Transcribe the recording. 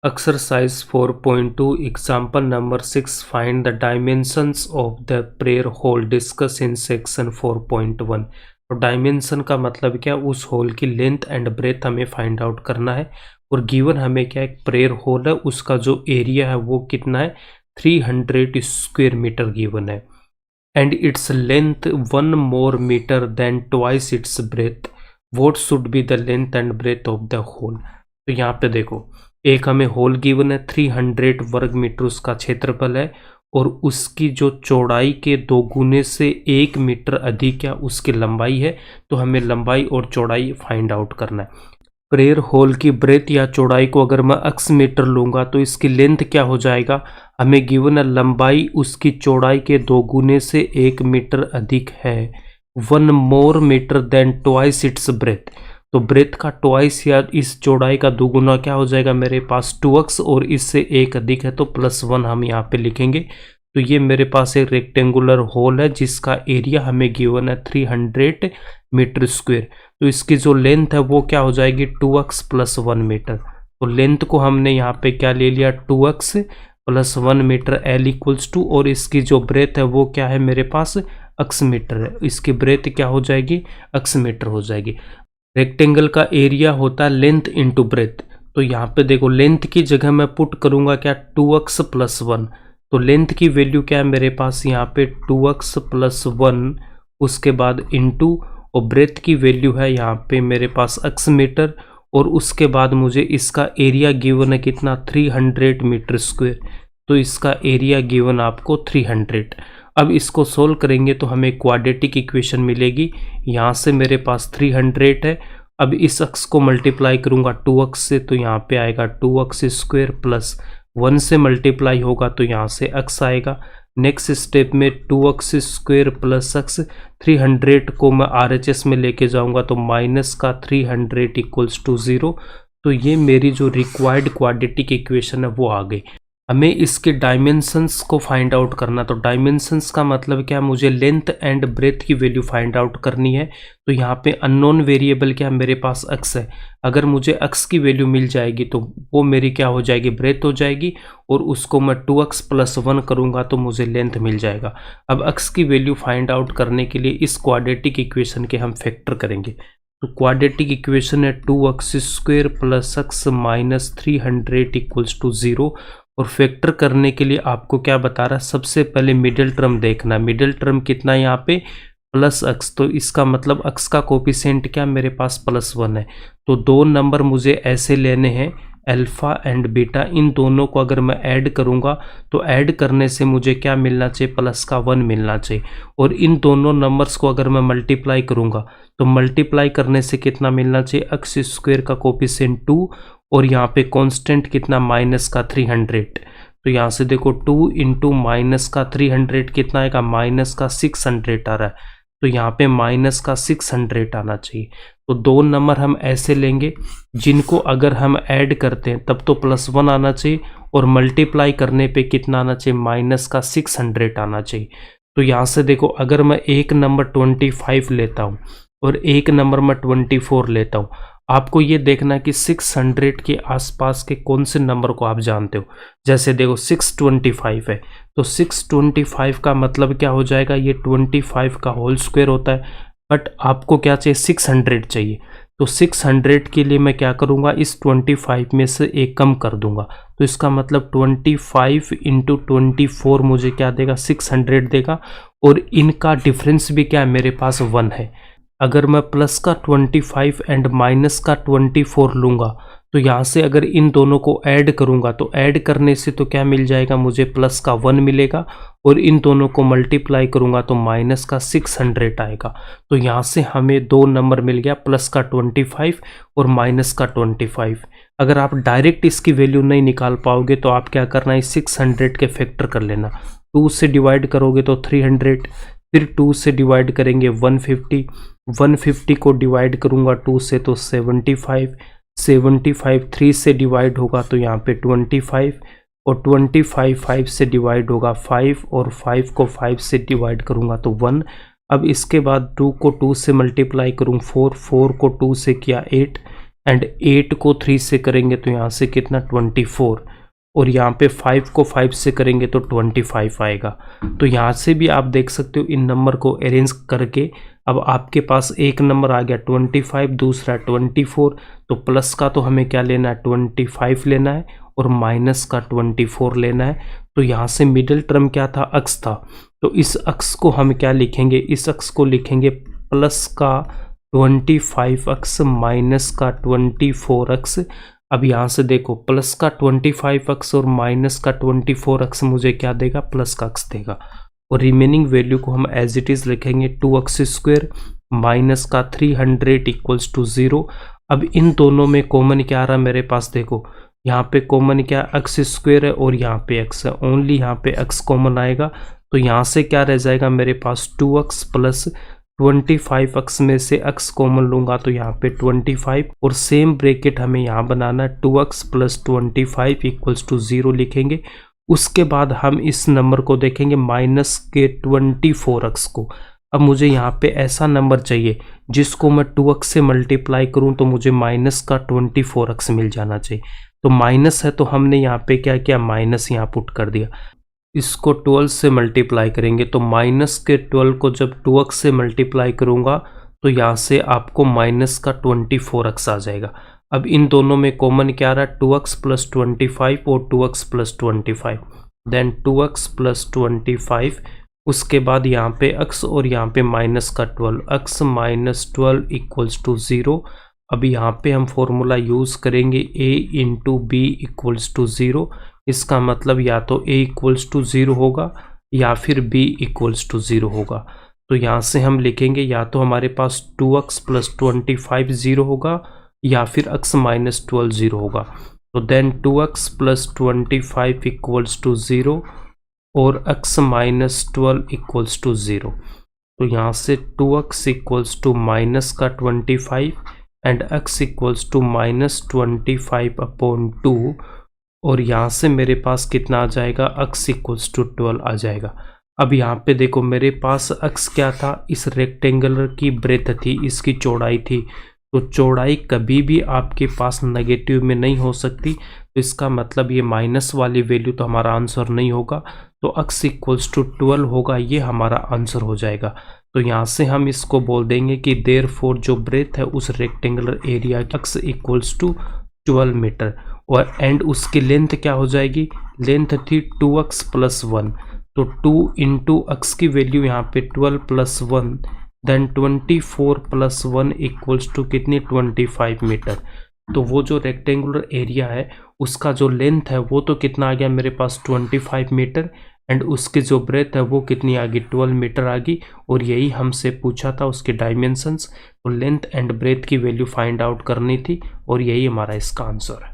Exercise 4.2 Example number 6 Find the dimensions of the prayer hole discussed in section 4.1। तो dimension का मतलब क्या, उस होल की लेंथ एंड ब्रेथ हमें फाइंड आउट करना है। और गिवन हमें क्या, एक प्रेयर होल है, उसका जो एरिया है वो कितना है, 300 स्क्वायर मीटर गिवन है। And its length 1 more metre than twice its breadth. What should be the length and breadth of the hall. तो यहाँ पे देखो, एक हमें होल गिवन है, 300 वर्ग मीटर उसका क्षेत्रफल है, और उसकी जो चौड़ाई के 2 गुने से 1 मीटर अधिक है उसकी लंबाई है। तो हमें लंबाई और चौड़ाई फाइंड आउट करना है। प्रेयर होल की ब्रेथ या चौड़ाई को अगर मैं x मीटर लूँगा तो इसकी लेंथ क्या हो जाएगा, हमें गिवन है लंबाई उसकी चौड़ाई के 2 गुने से 1 मीटर अधिक है। 1 more metre than twice its breadth. तो ब्रेथ का ट्वाइस या इस चौड़ाई का 2 गुना क्या हो जाएगा मेरे पास 2x, और इससे 1 अधिक है तो +1 हम यहाँ पे लिखेंगे। तो ये मेरे पास एक रेक्टेंगुलर होल है जिसका एरिया हमें गिवन है 300 मीटर स्क्वायर। तो इसकी जो लेंथ है वो क्या हो जाएगी 2x + 1 मीटर। तो लेंथ को हमने यहाँ पे क्या ले लिया 2x + 1 मीटर L = 2, और इसकी जो ब्रेथ है वो क्या है मेरे पास x मीटर है। इसकी ब्रेथ क्या हो जाएगी x मीटर हो जाएगी। रेक्टेंगल का एरिया होता है लेंथ इंटू ब्रेथ। तो यहाँ पे देखो लेंथ की जगह मैं पुट करूँगा क्या 2x + 1। तो लेंथ की वैल्यू क्या है मेरे पास यहाँ पे 2x + 1, उसके बाद इंटू, और ब्रेथ की वैल्यू है यहाँ पे मेरे पास x मीटर, और उसके बाद मुझे इसका एरिया गिवन है कितना 300 मीटर स्क्वायर। तो इसका एरिया गिवन आपको 300। अब इसको सोल्व करेंगे तो हमें क्वाड्रेटिक इक्वेशन मिलेगी। यहाँ से मेरे पास 300 है, अब इस x को मल्टीप्लाई करूँगा 2x से, तो यहाँ पे आएगा 2x स्क्वायर प्लस 1 से मल्टीप्लाई होगा तो यहाँ से x आएगा। नेक्स्ट स्टेप में 2x स्क्वायर प्लस x, 300 को मैं RHS में लेके जाऊँगा तो माइनस का 300 = 0। तो ये मेरी जो रिक्वायर्ड क्वाड्रेटिक इक्वेशन है वो आ गई। हमें इसके डायमेंशंस को फाइंड आउट करना। तो डायमेंशंस का मतलब क्या है, मुझे लेंथ एंड ब्रेथ की वैल्यू फाइंड आउट करनी है। तो यहाँ पे अननोन वेरिएबल क्या है मेरे पास x है। अगर मुझे x की वैल्यू मिल जाएगी तो वो मेरी क्या हो जाएगी ब्रेथ हो जाएगी, और उसको मैं 2x + 1 करूँगा तो मुझे लेंथ मिल जाएगा। अब x की वैल्यू फाइंड आउट करने के लिए इस क्वाड्रेटिक इक्वेशन के हम फैक्टर करेंगे। तो क्वाड्रेटिक इक्वेशन है 2x square plus x minus 300 = 0। और फैक्टर करने के लिए आपको क्या बता रहा है, सबसे पहले मिडिल टर्म देखना। मिडिल टर्म कितना है यहाँ पे +x, तो इसका मतलब x का कोफिशिएंट क्या मेरे पास +1 है। तो 2 नंबर मुझे ऐसे लेने हैं अल्फ़ा एंड बीटा। इन दोनों को अगर मैं ऐड करूँगा तो ऐड करने से मुझे क्या मिलना चाहिए +1 मिलना चाहिए। और इन दोनों नंबर्स को अगर मैं मल्टीप्लाई करूँगा तो मल्टीप्लाई करने से कितना मिलना चाहिए x स्क्वायर का कोफिशिएंट 2, और यहाँ पे कांस्टेंट कितना माइनस का 300। तो यहाँ से देखो 2 × माइनस का 300 कितना आएगा माइनस का 600 आ रहा है। तो यहाँ पे माइनस का 600 आना चाहिए। तो 2 नंबर हम ऐसे लेंगे जिनको अगर हम ऐड करते हैं तब तो +1 आना चाहिए, और मल्टीप्लाई करने पे कितना आना चाहिए माइनस का 600 आना चाहिए। तो यहाँ से देखो अगर मैं एक नंबर 25 लेता हूँ और एक नंबर मैं 24 लेता हूँ, आपको ये देखना है कि 600 के आसपास के कौन से नंबर को आप जानते हो। जैसे देखो 625 है, तो 625 का मतलब क्या हो जाएगा, ये 25 का होल स्क्वायर होता है। बट आपको क्या चाहिए 600 चाहिए। तो 600 के लिए मैं क्या करूँगा, इस 25 में से एक कम कर दूंगा। तो इसका मतलब 25 × 24 मुझे क्या देगा 600 देगा, और इनका डिफरेंस भी क्या है मेरे पास 1 है। अगर मैं प्लस का 25 एंड माइनस का 24 लूँगा तो यहाँ से अगर इन दोनों को ऐड करूँगा तो ऐड करने से तो क्या मिल जाएगा मुझे प्लस का 1 मिलेगा, और इन दोनों को मल्टीप्लाई करूँगा तो माइनस का 600 आएगा। तो यहाँ से हमें 2 नंबर मिल गया, प्लस का 25 और माइनस का 25। अगर आप डायरेक्ट इसकी वैल्यू नहीं निकाल पाओगे तो आप क्या करना है 600 के फैक्टर कर लेना। 2 से डिवाइड करोगे तो 300, फिर 2 से डिवाइड करेंगे 150, 150 को डिवाइड करूँगा 2 से तो 75, 75 3 से डिवाइड होगा तो यहाँ पे 25, और 25 5 से डिवाइड होगा 5, और 5 को 5 से डिवाइड करूँगा तो 1। अब इसके बाद 2 को 2 से मल्टीप्लाई करूँ 4, 4 को 2 से किया 8, एंड 8 को 3 से करेंगे तो यहाँ से कितना 24, और यहाँ पे 5 को 5 से करेंगे तो 25 आएगा। तो यहाँ से भी आप देख सकते हो इन नंबर को अरेंज करके अब आपके पास एक नंबर आ गया 25, दूसरा 24, तो प्लस का तो हमें क्या लेना है 25 लेना है और माइनस का 24 लेना है। तो यहाँ से मिडिल टर्म क्या था, अक्स था, तो इस अक्स को हम क्या लिखेंगे, इस अक्स को लिखेंगे प्लस का 25 अक्स माइनस का 24 अक्स। अब यहाँ से देखो प्लस का 25 अक्स और माइनस का 24 अक्स मुझे क्या देगा, प्लस का अक्स देगा, और रिमेनिंग वैल्यू को हम एज इट इज लिखेंगे 2x² माइनस का 300 इक्वल्स टू 0। अब इन दोनों में कॉमन क्या आ रहा है मेरे पास, देखो यहाँ पे कॉमन क्या x² है और यहाँ पे x है, ओनली यहाँ पे x कॉमन आएगा, तो यहाँ से क्या रह जाएगा मेरे पास 2x प्लस 25 x में से x कॉमन लूंगा तो यहाँ पे 25, और सेम ब्रैकेट हमें यहाँ बनाना है 2x प्लस 25 इक्वल्स टू 0 लिखेंगे। उसके बाद हम इस नंबर को देखेंगे माइनस के 24x को। अब मुझे यहाँ पे ऐसा नंबर चाहिए जिसको मैं 2x से मल्टीप्लाई करूँ तो मुझे माइनस का 24x मिल जाना चाहिए। तो माइनस है तो हमने यहाँ पे क्या किया, माइनस यहाँ पुट कर दिया। इसको 12 से मल्टीप्लाई करेंगे तो माइनस के 12 को जब 2x से मल्टीप्लाई करूँगा तो यहाँ से आपको माइनस का 24x आ जाएगा। अब इन दोनों में कॉमन क्या आ रहा है, 2x प्लस 25 और 2x plus 25, then 2x plus 25, उसके बाद यहाँ पे x और यहाँ पे माइनस का 12, x माइनस 12 इक्वल्स टू 0। अब यहाँ पे हम फॉर्मूला यूज़ करेंगे a into b equals to 0। इसका मतलब या तो a इक्वल्स टू 0 होगा या फिर b इक्वल्स टू 0 होगा। तो यहाँ से हम लिखेंगे या तो हमारे पास 2x प्लस 25 0 होगा या फिर x माइनस 12 0 होगा। तो then 2x plus 25 equals to 0 और x माइनस 12 इक्वल्स टू 0। तो यहाँ से 2x इक्वल्स टू माइनस का 25 and x equals to minus 25 upon 2, और यहाँ से मेरे पास कितना आ जाएगा, x इक्वल्स टू 12 आ जाएगा। अब यहाँ पे देखो मेरे पास x क्या था, इस रेक्टेंगुलर की ब्रेथ थी, इसकी चौड़ाई थी, तो चौड़ाई कभी भी आपके पास नेगेटिव में नहीं हो सकती, तो इसका मतलब ये माइनस वाली वैल्यू तो हमारा आंसर नहीं होगा, तो x इक्वल्स टू 12 होगा, ये हमारा आंसर हो जाएगा। तो यहाँ से हम इसको बोल देंगे कि देयरफॉर जो ब्रेथ है उस rectangular area x equals to 12 metre, और एंड उसकी लेंथ क्या हो जाएगी, लेंथ थी 2x प्लस 1, तो 2 इंटू x की वैल्यू यहाँ पे 12 plus 1, then 24 plus 1 equals to कितनी 25 मीटर। तो वो जो रेक्टेंगुलर एरिया है उसका जो लेंथ है वो तो कितना आ गया मेरे पास 25 मीटर, एंड उसकी जो ब्रेथ है वो कितनी आ गई 12 मीटर आ गई, और यही हमसे पूछा था उसके डायमेंशंस, तो लेंथ एंड ब्रेथ की वैल्यू फाइंड आउट करनी थी, और यही हमारा इसका आंसर है।